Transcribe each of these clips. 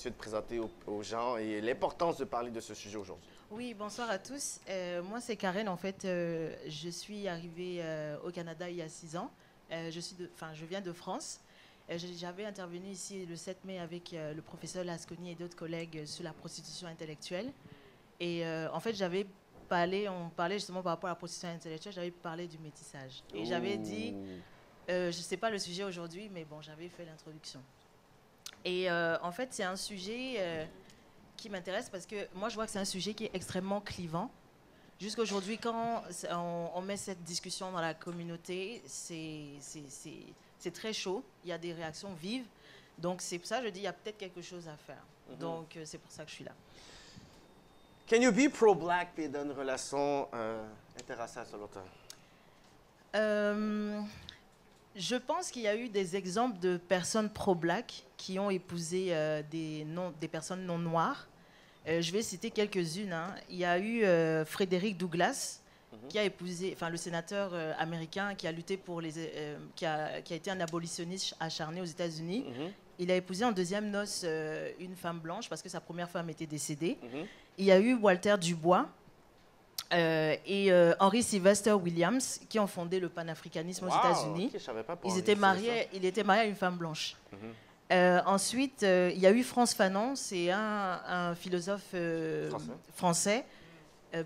tu veux te présenter aux gens et l'importance de parler de ce sujet aujourd'hui. Oui, bonsoir à tous. Moi, c'est Karen. En fait, je suis arrivée au Canada il y a 6 ans. Je viens de France. J'avais intervenu ici le 7 mai avec le professeur Lasconi et d'autres collègues sur la prostitution intellectuelle. Et en fait, on parlait justement par rapport à la prostitution intellectuelle, j'avais parlé du métissage. Et j'avais dit, je ne sais pas le sujet aujourd'hui, mais bon, j'avais fait l'introduction. Et en fait, c'est un sujet qui m'intéresse parce que moi, je vois que c'est un sujet qui est extrêmement clivant. Jusqu'aujourd'hui, quand on met cette discussion dans la communauté, c'est très chaud. Il y a des réactions vives. Donc, c'est pour ça que je dis qu'il y a peut-être quelque chose à faire. Donc, c'est pour ça que je suis là. Can you be pro-black et dans une relation interraciale selon toi? Je pense qu'il y a eu des exemples de personnes pro-black qui ont épousé des personnes non noires. Je vais citer quelques-unes. Hein. Il y a eu Frédéric Douglass, qui a épousé, enfin le sénateur américain qui a lutté pour qui a été un abolitionniste acharné aux États-Unis. Il a épousé en deuxième noces une femme blanche parce que sa première femme était décédée. Il y a eu Walter Dubois et Henry Sylvester Williams qui ont fondé le panafricanisme aux États-Unis. Okay, je savais pas il était marié à une femme blanche. Ensuite, il y a eu Frantz Fanon, c'est un philosophe français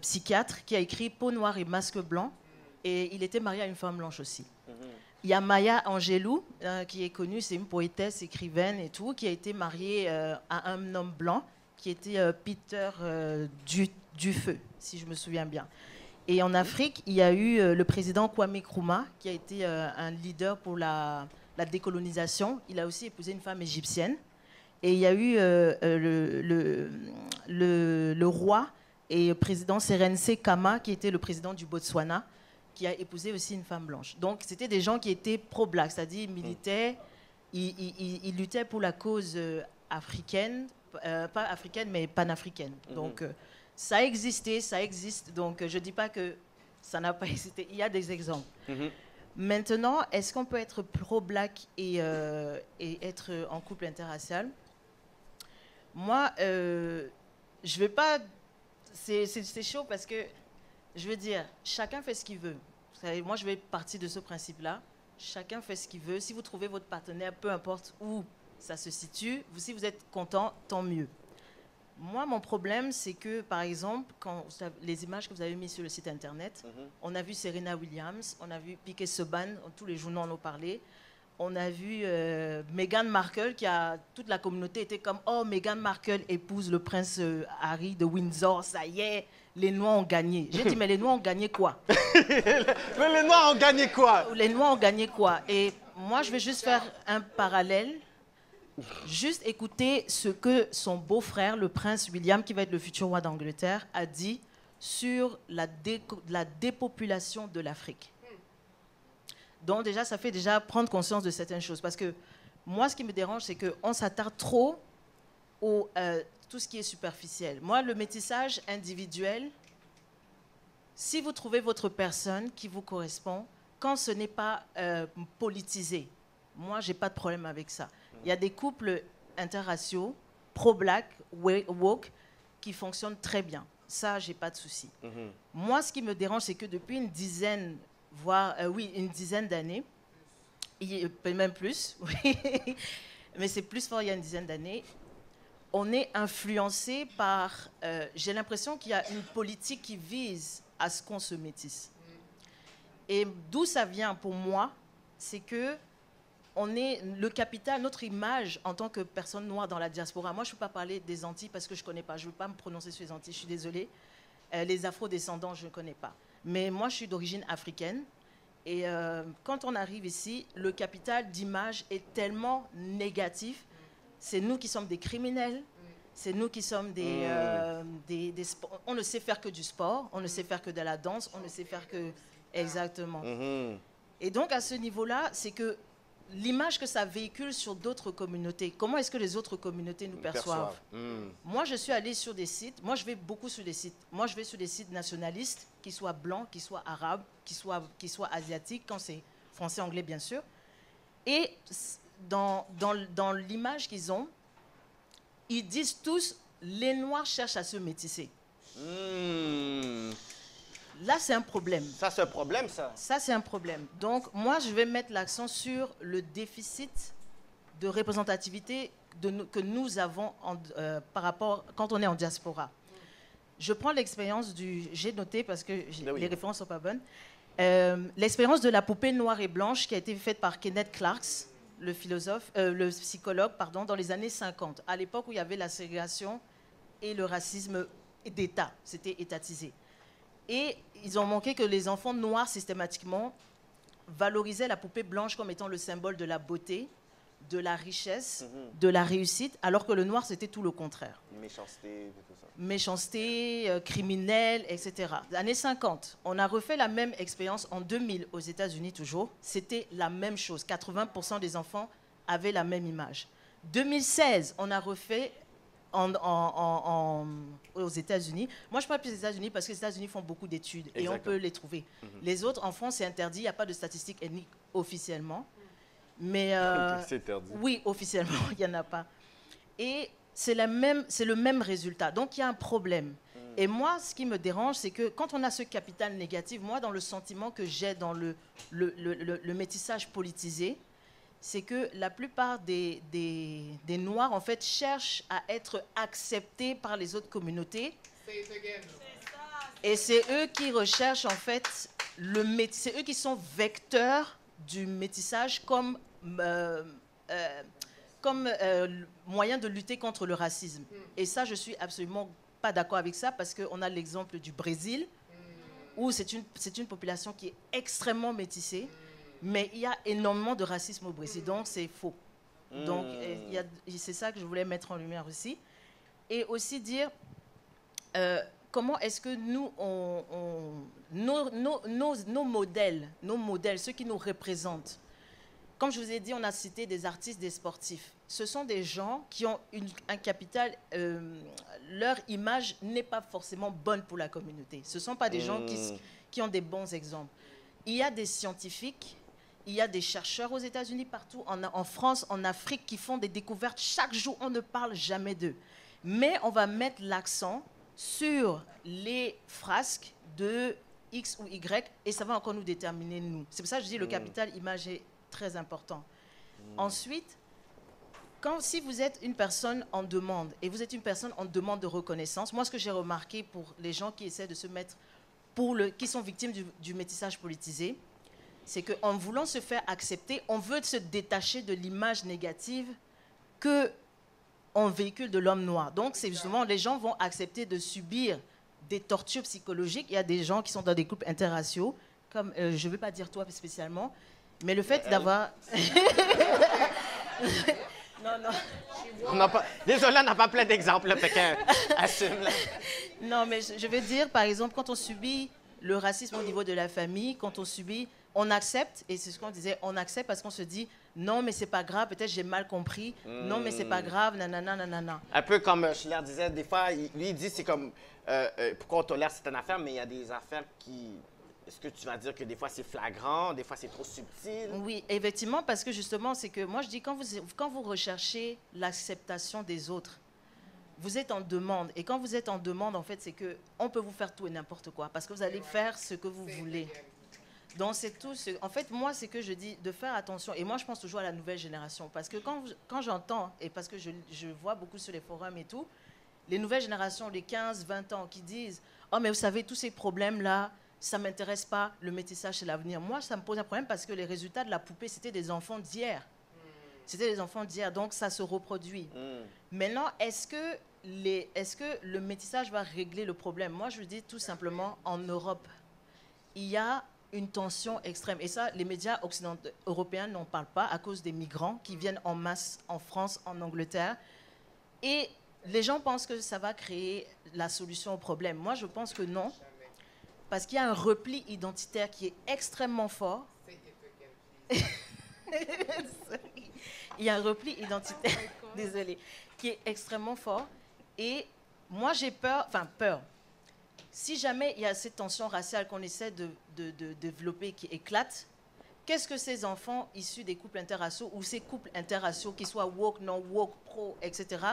psychiatre, qui a écrit Peau noire et masque blanc, et il était marié à une femme blanche aussi. Il y a Maya Angelou, qui est connue, c'est une poétesse, écrivaine et tout, qui a été mariée à un homme blanc, qui était Peter Dufeu, si je me souviens bien. Et en Afrique, il y a eu le président Kwame Nkrumah, qui a été un leader pour la décolonisation. Il a aussi épousé une femme égyptienne. Et il y a eu le roi et président Serence Khama, qui était le président du Botswana, qui a épousé aussi une femme blanche. Donc, c'était des gens qui étaient pro-black, c'est-à-dire ils militaient, ils luttaient pour la cause africaine, pas africaine, mais panafricaine. Donc, ça a existé, ça existe. Donc, je ne dis pas que ça n'a pas existé. Il y a des exemples. Maintenant, est-ce qu'on peut être pro-black et être en couple interracial? Moi, je ne vais pas... C'est chaud parce que, je veux dire, chacun fait ce qu'il veut. Moi, je vais partir de ce principe-là. Chacun fait ce qu'il veut. Si vous trouvez votre partenaire, peu importe où ça se situe, si vous êtes content, tant mieux. Moi, mon problème, c'est que, par exemple, les images que vous avez mises sur le site Internet, on a vu Serena Williams, on a vu Piquet Subban, tous les journaux en ont parlé. On a vu Meghan Markle, toute la communauté était comme « Oh, Meghan Markle épouse le prince Harry de Windsor, ça y est, les Noirs ont gagné. » J'ai dit « Mais les Noirs ont gagné quoi ?» Mais les Noirs ont gagné quoi? Les Noirs ont gagné quoi? Et moi, je vais juste faire un parallèle. Juste écouter ce que son beau-frère, le prince William, qui va être le futur roi d'Angleterre, a dit sur la dépopulation de l'Afrique. Donc déjà, ça fait déjà prendre conscience de certaines choses. Parce que moi, ce qui me dérange, c'est qu'on s'attarde trop à tout ce qui est superficiel. Moi, le métissage individuel, si vous trouvez votre personne qui vous correspond, quand ce n'est pas politisé, moi, je n'ai pas de problème avec ça. Il y a des couples interraciaux, pro-black, woke, qui fonctionnent très bien. Ça, je n'ai pas de souci. Moi, ce qui me dérange, c'est que depuis une dizaine d'années, même plus, mais c'est plus fort il y a une dizaine d'années, on est influencé par... j'ai l'impression qu'il y a une politique qui vise à ce qu'on se métisse. Et d'où ça vient pour moi, c'est que on est le capital, notre image en tant que personne noire dans la diaspora. Moi, je ne peux pas parler des Antilles parce que je ne connais pas. Je ne veux pas me prononcer sur les Antilles, je suis désolée. Les afro-descendants, je ne connais pas. Mais moi, je suis d'origine africaine. Et quand on arrive ici, le capital d'image est tellement négatif. C'est nous qui sommes des criminels. C'est nous qui sommes on ne sait faire que du sport, on ne sait faire que de la danse, on ne sait faire que... Exactement. Et donc, à ce niveau-là, c'est que l'image que ça véhicule sur d'autres communautés, comment est-ce que les autres communautés nous perçoivent? Moi, je suis allée sur des sites, moi, je vais beaucoup sur des sites. Moi, je vais sur des sites nationalistes, qui soient blancs, qui soient arabes, qui soient asiatiques, quand c'est français, anglais, bien sûr. Et dans l'image qu'ils ont, ils disent tous, les Noirs cherchent à se métisser. Là, c'est un problème. Ça, c'est un problème, ça. Ça, c'est un problème. Donc, moi, je vais mettre l'accent sur le déficit de représentativité que nous avons par rapport quand on est en diaspora. Je prends l'expérience j'ai noté parce que les références ne sont pas bonnes, l'expérience de la poupée noire et blanche qui a été faite par Kenneth Clarks, le psychologue, dans les années 50, à l'époque où il y avait la ségrégation et le racisme d'État, c'était étatisé. Et ils ont manqué que les enfants noirs, systématiquement, valorisaient la poupée blanche comme étant le symbole de la beauté, de la richesse, de la réussite, alors que le noir, c'était tout le contraire. Méchanceté, tout ça. Méchanceté, criminel, etc. Années 50, on a refait la même expérience en 2000 aux États-Unis toujours. C'était la même chose. 80% des enfants avaient la même image. 2016, on a refait aux États-Unis. Moi, je parle plus des États-Unis parce que les États-Unis font beaucoup d'études et on peut les trouver. Les autres, en France, c'est interdit. Il n'y a pas de statistiques ethniques officiellement. Mais c'est interdit. Oui, officiellement, il n'y en a pas. Et c'est le même résultat. Donc, il y a un problème. Et moi, ce qui me dérange, c'est que quand on a ce capital négatif, moi, dans le sentiment que j'ai dans le métissage politisé, c'est que la plupart des Noirs, en fait, cherchent à être acceptés par les autres communautés. Et c'est eux qui recherchent, en fait, c'est eux qui sont vecteurs du métissage comme moyen de lutter contre le racisme. Et ça, je suis absolument pas d'accord avec ça parce qu'on a l'exemple du Brésil, où c'est une population qui est extrêmement métissée. Mais il y a énormément de racisme au Brésil, donc c'est faux. Donc c'est ça que je voulais mettre en lumière aussi. Et aussi dire comment est-ce que nous, nos modèles, ceux qui nous représentent, comme je vous ai dit, on a cité des artistes, des sportifs. Ce sont des gens qui ont un capital, leur image n'est pas forcément bonne pour la communauté. Ce ne sont pas des gens qui ont des bons exemples. Il y a des scientifiques, il y a des chercheurs aux États-Unis, partout, en France, en Afrique, qui font des découvertes. Chaque jour, on ne parle jamais d'eux. Mais on va mettre l'accent sur les frasques de X ou Y, et ça va encore nous déterminer, nous. C'est pour ça que je dis le capital image est très important. Ensuite, si vous êtes une personne en demande, et vous êtes une personne en demande de reconnaissance, moi, ce que j'ai remarqué pour les gens qui essaient de se mettre, qui sont victimes du métissage politisé, c'est qu'en voulant se faire accepter, on veut se détacher de l'image négative qu'on véhicule de l'homme noir. Donc, c'est justement, les gens vont accepter de subir des tortures psychologiques. Il y a des gens qui sont dans des couples interraciaux, comme, je ne veux pas dire toi spécialement, mais le fait d'avoir... Non. Désolé, on n'a pas plein d'exemples, là, assume. Là. Non, mais je veux dire, par exemple, quand on subit le racisme au niveau de la famille, quand on subit... On accepte, et c'est ce qu'on disait, on accepte parce qu'on se dit, non, mais c'est pas grave, peut-être j'ai mal compris, non, mais c'est pas grave, nanana, nanana. Un peu comme Schiller disait, des fois, lui, il dit, c'est comme, pourquoi on tolère certaines affaires, mais il y a des affaires qui... Est-ce que tu vas dire que des fois c'est flagrant, des fois c'est trop subtil? Oui, effectivement, parce que justement, c'est que moi je dis, quand vous recherchez l'acceptation des autres, vous êtes en demande. Et quand vous êtes en demande, en fait, c'est qu'on peut vous faire tout et n'importe quoi, parce que vous allez faire ce que vous voulez. Donc, c'est tout. En fait, moi, c'est que je dis de faire attention. Et moi, je pense toujours à la nouvelle génération. Parce que quand j'entends, et parce que je vois beaucoup sur les forums et tout, les nouvelles générations, les 15, 20 ans, qui disent « Oh, mais vous savez, tous ces problèmes-là, ça ne m'intéresse pas, le métissage, c'est l'avenir. » Moi, ça me pose un problème parce que les résultats de la poupée, c'était des enfants d'hier. C'était des enfants d'hier, donc ça se reproduit. Maintenant, est-ce que le métissage va régler le problème? Moi, je dis tout simplement, en Europe, il y a une tension extrême. Et ça, les médias européens n'en parlent pas à cause des migrants qui viennent en masse en France, en Angleterre. Et les gens pensent que ça va créer la solution au problème. Moi, je pense que non. Parce qu'il y a un repli identitaire qui est extrêmement fort. Il y a un repli identitaire, désolé, qui est extrêmement fort. Et moi, j'ai peur. Si jamais il y a cette tension raciale qu'on essaie de développer qui éclate, qu'est-ce que ces enfants issus des couples interraciaux ou ces couples interraciaux, qu'ils soient woke, non woke, pro, etc.,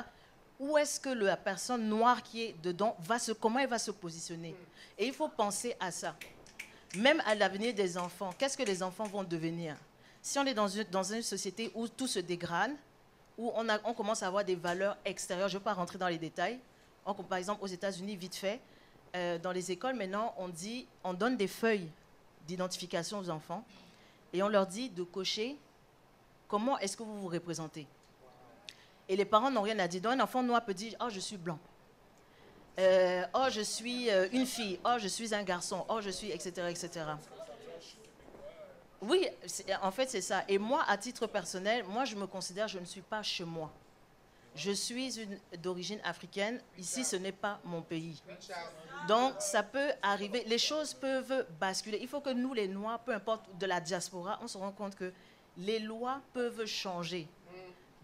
où est-ce que la personne noire qui est dedans, comment elle va se positionner. Et il faut penser à ça. Même à l'avenir des enfants, qu'est-ce que les enfants vont devenir? Si on est dans une société où tout se dégrade, où on commence à avoir des valeurs extérieures, je ne veux pas rentrer dans les détails. Par exemple, aux États-Unis, vite fait, dans les écoles, maintenant, on donne des feuilles d'identification aux enfants et on leur dit de cocher comment est-ce que vous vous représentez. Et les parents n'ont rien à dire. Donc, un enfant noir peut dire « Oh, je suis blanc. Oh, je suis une fille. Oh, je suis un garçon. Oh, je suis... etc. etc. » Oui, en fait, c'est ça. Et moi, à titre personnel, moi, je me considère, je ne suis pas chez moi. Je suis d'origine africaine. Ici, ce n'est pas mon pays. Donc, ça peut arriver. Les choses peuvent basculer. Il faut que nous, les Noirs, peu importe de la diaspora, on se rend compte que les lois peuvent changer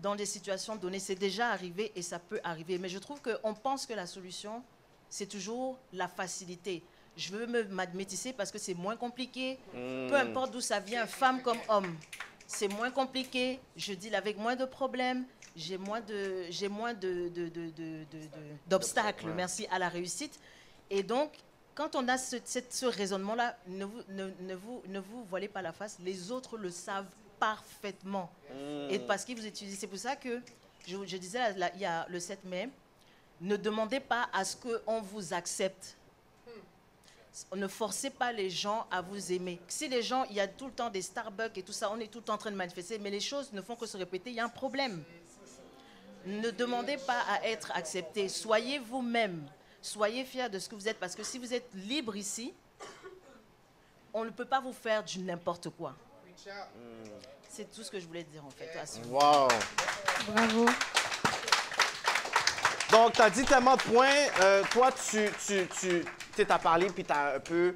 dans des situations données. C'est déjà arrivé et ça peut arriver. Mais je trouve qu'on pense que la solution, c'est toujours la facilité. Je veux me métisser parce que c'est moins compliqué. Peu importe d'où ça vient, femme comme homme, c'est moins compliqué. Je deal avec moins de problèmes. J'ai moins d'obstacles, merci, à la réussite. Et donc, quand on a ce raisonnement-là, ne vous voilez pas la face. Les autres le savent parfaitement. Et parce qu'ils vous utilisent. C'est pour ça que je disais il y a le 7 mai, ne demandez pas à ce qu'on vous accepte. Ne forcez pas les gens à vous aimer. Si les gens, il y a tout le temps des Starbucks et tout ça, on est tout le temps en train de manifester, mais les choses ne font que se répéter, il y a un problème. Ne demandez pas à être accepté. Soyez vous-même. Soyez fiers de ce que vous êtes, parce que si vous êtes libre ici, on ne peut pas vous faire du n'importe quoi. C'est tout ce que je voulais dire en fait. Wow! Bravo. Donc, tu as dit tellement de points. Toi, tu as parlé puis tu as un peu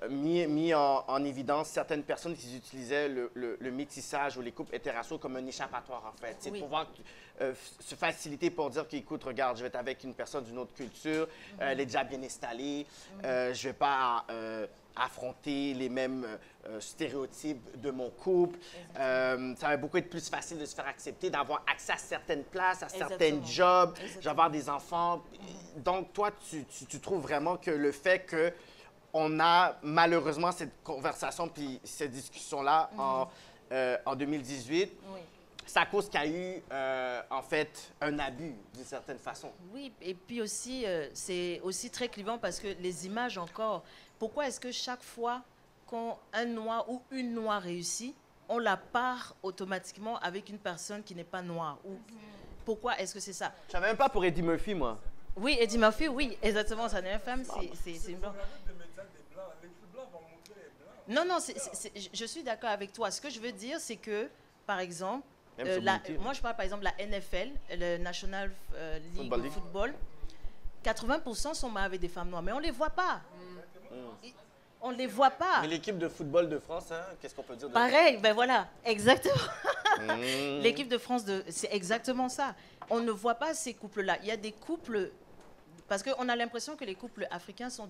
mis en évidence certaines personnes qui utilisaient le métissage ou les couples hétéraciaux comme un échappatoire, en fait. C'est pouvoir se faciliter pour dire qu'écoute, regarde, je vais être avec une personne d'une autre culture, elle est déjà bien installée, je ne vais pas affronter les mêmes stéréotypes de mon couple. Ça va beaucoup être plus facile de se faire accepter, d'avoir accès à certaines places, à certains jobs, d'avoir des enfants. Donc, toi, tu trouves vraiment que le fait que on a malheureusement cette conversation puis cette discussion-là en 2018, c'est à cause qu'il y a eu, en fait, un abus, d'une certaine façon. Oui, et puis aussi, c'est aussi très clivant parce que les images encore, pourquoi est-ce que chaque fois qu'un Noir ou une Noire réussit, on la part automatiquement avec une personne qui n'est pas noire? Ou pourquoi est-ce que c'est ça? Je ne savais même pas pour Eddie Murphy, moi. Oui, Eddie Murphy, oui, exactement, ça n'est une femme, c'est une blanche. Non, non, je suis d'accord avec toi. Ce que je veux dire, c'est que, par exemple, moi je parle par exemple de la NFL, le National League de Football, 80% sont mariés avec des femmes noires, mais on ne les voit pas. On ne les voit pas. Mais l'équipe de football de France, hein, qu'est-ce qu'on peut dire de Pareil, ben voilà, exactement. L'équipe de France, c'est exactement ça. On ne voit pas ces couples-là. Il y a des couples, parce qu'on a l'impression que les couples africains sont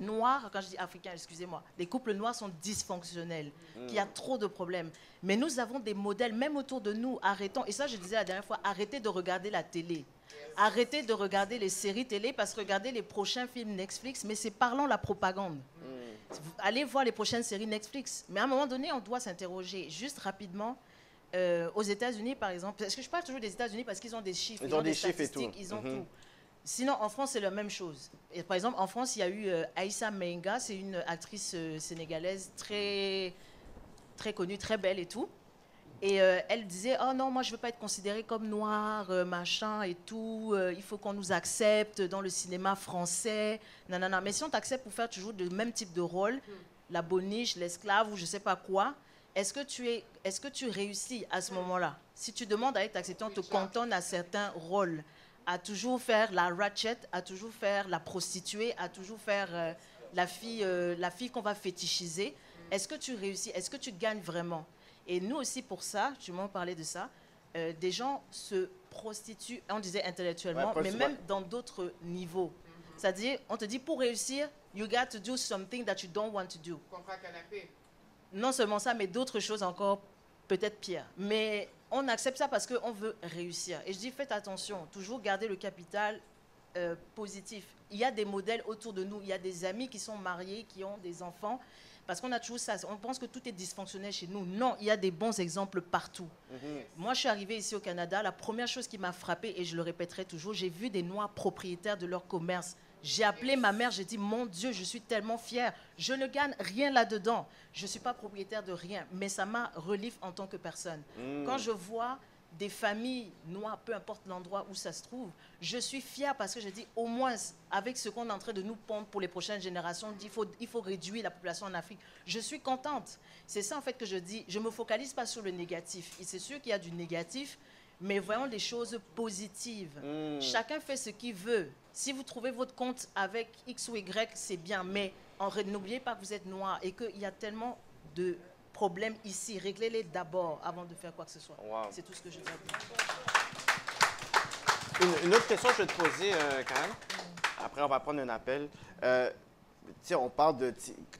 noirs, quand je dis africains, excusez-moi, les couples noirs sont dysfonctionnels, qu'il y a trop de problèmes. Mais nous avons des modèles, même autour de nous, arrêtons, et ça je disais la dernière fois, arrêtez de regarder la télé. Arrêtez de regarder les séries télé, parce que regardez les prochains films Netflix, mais c'est parlant la propagande. Allez voir les prochaines séries Netflix. Mais à un moment donné, on doit s'interroger juste rapidement. Aux États-Unis, par exemple, parce que je parle toujours des États-Unis parce qu'ils ont des chiffres, ils ont des chiffres et tout. Ils ont tout. Sinon, en France, c'est la même chose. Et, par exemple, en France, il y a eu Aïssa Menga, c'est une actrice sénégalaise très, très connue, très belle et tout. Et elle disait, oh non, moi, je ne veux pas être considérée comme noire, machin et tout. Il faut qu'on nous accepte dans le cinéma français. Non, non, non. Mais si on t'accepte pour faire toujours le même type de rôle, la boniche, l'esclave ou je ne sais pas quoi, est-ce que tu réussis à ce moment-là? Si tu demandes à être accepté, on te cantonne à certains rôles, à toujours faire la ratchet, à toujours faire la prostituée, à toujours faire la fille qu'on va fétichiser. Est-ce que tu réussis? Est-ce que tu gagnes vraiment? Et nous aussi, pour ça, tu m'en parlais de ça, des gens se prostituent, on disait intellectuellement, mais même dans d'autres niveaux. C'est-à-dire, on te dit, pour réussir, you got to do something that you don't want to do. Contrat canapé. Non seulement ça, mais d'autres choses encore peut-être pire. Mais on accepte ça parce qu'on veut réussir. Et je dis, faites attention, toujours garder le capital positif. Il y a des modèles autour de nous. Il y a des amis qui sont mariés, qui ont des enfants. Parce qu'on a toujours ça. On pense que tout est dysfonctionnel chez nous. Non, il y a des bons exemples partout. Moi, je suis arrivée ici au Canada. La première chose qui m'a frappée, et je le répéterai toujours, j'ai vu des Noirs propriétaires de leur commerce. J'ai appelé ma mère, j'ai dit, mon Dieu, je suis tellement fière. Je ne gagne rien là-dedans. Je ne suis pas propriétaire de rien. Mais ça m'a relève en tant que personne. Quand je vois des familles noires, peu importe l'endroit où ça se trouve, je suis fière parce que je dis au moins avec ce qu'on est en train de nous pondre pour les prochaines générations, il faut réduire la population en Afrique. Je suis contente. C'est ça en fait que je dis, je ne me focalise pas sur le négatif. Et c'est sûr qu'il y a du négatif, mais voyons les choses positives. Chacun fait ce qu'il veut. Si vous trouvez votre compte avec X ou Y, c'est bien, mais n'oubliez pas que vous êtes noir et qu'il y a tellement de problèmes ici. Réglez-les d'abord avant de faire quoi que ce soit. Wow. C'est tout ce que je veux dire. Une autre question que je vais te poser, Karen. Après, on va prendre un appel. On parle de...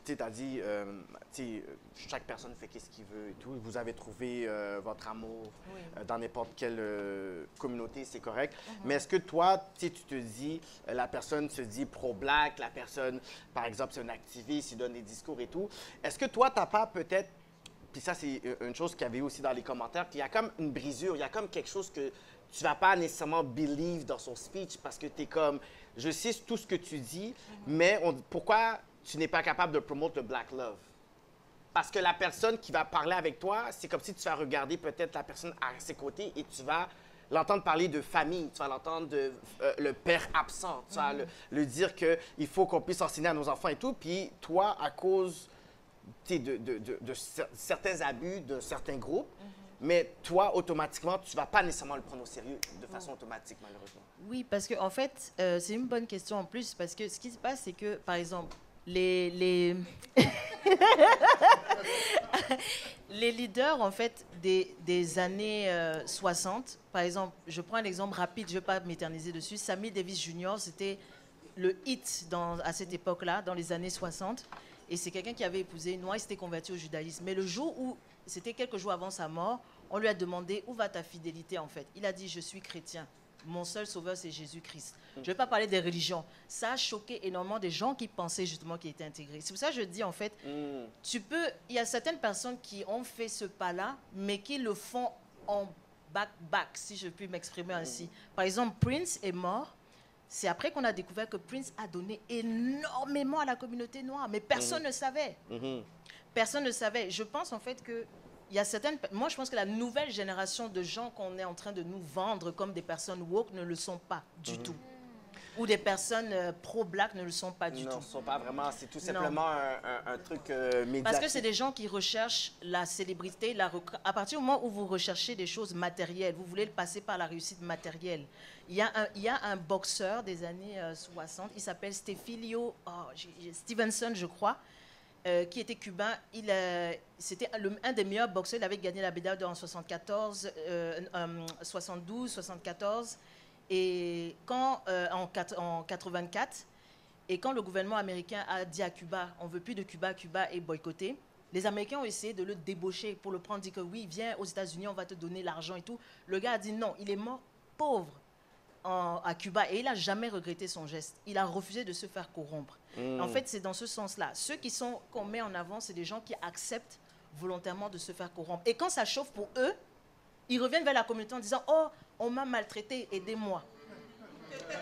Tu as dit, chaque personne fait ce qu'il veut et tout. Vous avez trouvé votre amour dans n'importe quelle communauté, c'est correct. Mais est-ce que toi, tu te dis, la personne se dit pro-black, la personne, par exemple, c'est un activiste, il donne des discours et tout. Est-ce que toi, tu n'as pas peut-être... Puis ça, c'est une chose qu'il y avait aussi dans les commentaires, qu'il y a comme une brisure, il y a comme quelque chose que tu ne vas pas nécessairement believe dans son speech parce que tu es comme, je sais tout ce que tu dis, mais pourquoi tu n'es pas capable de promouvoir le Black Love? Parce que la personne qui va parler avec toi, c'est comme si tu vas regarder peut-être la personne à ses côtés et tu vas l'entendre parler de famille, tu vas l'entendre de le père absent, tu vas le dire qu'il faut qu'on puisse enseigner à nos enfants et tout, puis toi, à cause de certains abus de certains groupes, mais toi, automatiquement, tu ne vas pas nécessairement le prendre au sérieux de façon automatique, malheureusement. Oui, parce qu'en fait, c'est une bonne question en plus, parce que ce qui se passe, c'est que, par exemple, les leaders, en fait, des années 60, par exemple, je prends un exemple rapide, je ne vais pas m'éterniser dessus, Sammy Davis Jr., c'était le hit à cette époque-là, dans les années 60. Et c'est quelqu'un qui avait épousé une noire, il s'était converti au judaïsme. Mais le jour où, c'était quelques jours avant sa mort, on lui a demandé où va ta fidélité en fait. Il a dit, je suis chrétien. Mon seul sauveur, c'est Jésus-Christ. Je ne vais pas parler des religions. Ça a choqué énormément des gens qui pensaient justement qu'il était intégré. C'est pour ça que je dis en fait, il y a certaines personnes qui ont fait ce pas-là, mais qui le font en back, si je puis m'exprimer ainsi. Par exemple, Prince est mort. C'est après qu'on a découvert que Prince a donné énormément à la communauté noire, mais personne ne savait. Personne ne savait. Je pense en fait que il y a certaines... Moi, je pense que la nouvelle génération de gens qu'on est en train de nous vendre comme des personnes woke ne le sont pas du tout. Ou des personnes pro-black ne le sont pas du tout. Non, ce ne sont pas vraiment... C'est tout simplement un truc médiatique. Parce que c'est des gens qui recherchent la célébrité. À partir du moment où vous recherchez des choses matérielles, vous voulez le passer par la réussite matérielle. Il y a un boxeur des années 60, il s'appelle Stefilio Stevenson, je crois, qui était cubain. C'était un des meilleurs boxeurs. Il avait gagné la médaille d'or en 74, 72, 74. Et en 84, et quand le gouvernement américain a dit à Cuba, on ne veut plus de Cuba, Cuba est boycotté, les Américains ont essayé de le débaucher pour le prendre, dit que oui, viens aux États-Unis, on va te donner l'argent et tout. Le gars a dit non, il est mort pauvre à Cuba et il n'a jamais regretté son geste. Il a refusé de se faire corrompre. En fait, c'est dans ce sens-là. Ceux qu'on met en avant, c'est des gens qui acceptent volontairement de se faire corrompre. Et quand ça chauffe pour eux, ils reviennent vers la communauté en disant « Oh, on m'a maltraité, aidez-moi ».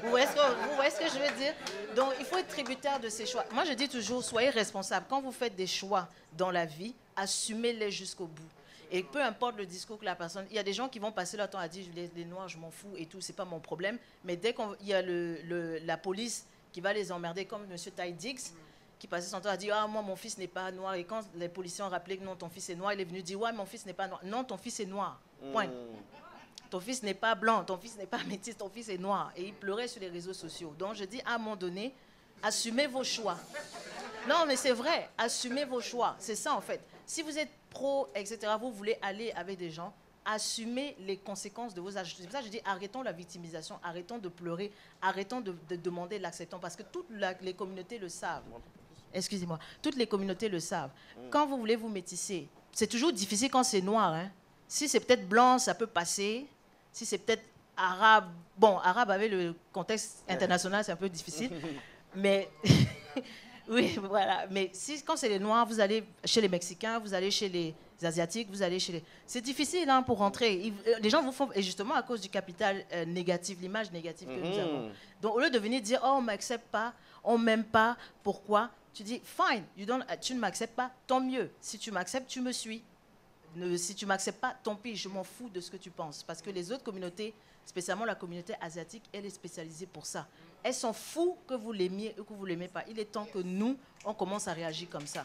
Vous voyez ce que je veux dire? Donc, il faut être tributaire de ses choix. Moi, je dis toujours, soyez responsable. Quand vous faites des choix dans la vie, assumez-les jusqu'au bout. Et peu importe le discours que la personne... Il y a des gens qui vont passer leur temps à dire « Les Noirs, je m'en fous et tout, c'est pas mon problème ». Mais dès qu'il y a la police qui va les emmerder, comme M. Ty Diggs, qui passait son temps à dire « Ah, moi, mon fils n'est pas noir ». Et quand les policiers ont rappelé que non, ton fils est noir, il est venu dire « Ouais, mon fils n'est pas noir ». Non, ton fils est noir. Point. Ton fils n'est pas blanc, ton fils n'est pas métis, ton fils est noir. Et il pleurait sur les réseaux sociaux. Donc, je dis, à un moment donné, assumez vos choix. Non, mais c'est vrai, assumez vos choix. C'est ça, en fait. Si vous êtes pro, etc., vous voulez aller avec des gens, assumez les conséquences de vos actes. C'est pour ça que je dis, arrêtons la victimisation, arrêtons de pleurer, arrêtons de demander l'acceptance, parce que toutes les communautés le savent. Excusez-moi, toutes les communautés le savent. Quand vous voulez vous métisser, c'est toujours difficile quand c'est noir. Hein. Si c'est peut-être blanc, ça peut passer. Si c'est peut-être arabe, bon, arabe avec le contexte international, c'est un peu difficile. Mais oui, voilà. Mais quand c'est les noirs, vous allez chez les Mexicains, vous allez chez les Asiatiques, vous allez chez les... C'est difficile hein, pour rentrer. Les gens vous font... Et justement, à cause du capital négatif, l'image négative que nous avons. Donc, au lieu de venir dire, oh, on ne m'accepte pas, on ne m'aime pas, pourquoi? Tu dis, fine, tu ne m'acceptes pas, tant mieux. Si tu m'acceptes, tu me suis. Si tu ne m'acceptes pas, tant pis, je m'en fous de ce que tu penses. Parce que les autres communautés, spécialement la communauté asiatique, elle est spécialisée pour ça. Elles s'en foutent que vous l'aimiez ou que vous ne l'aimez pas. Il est temps que nous, on commence à réagir comme ça.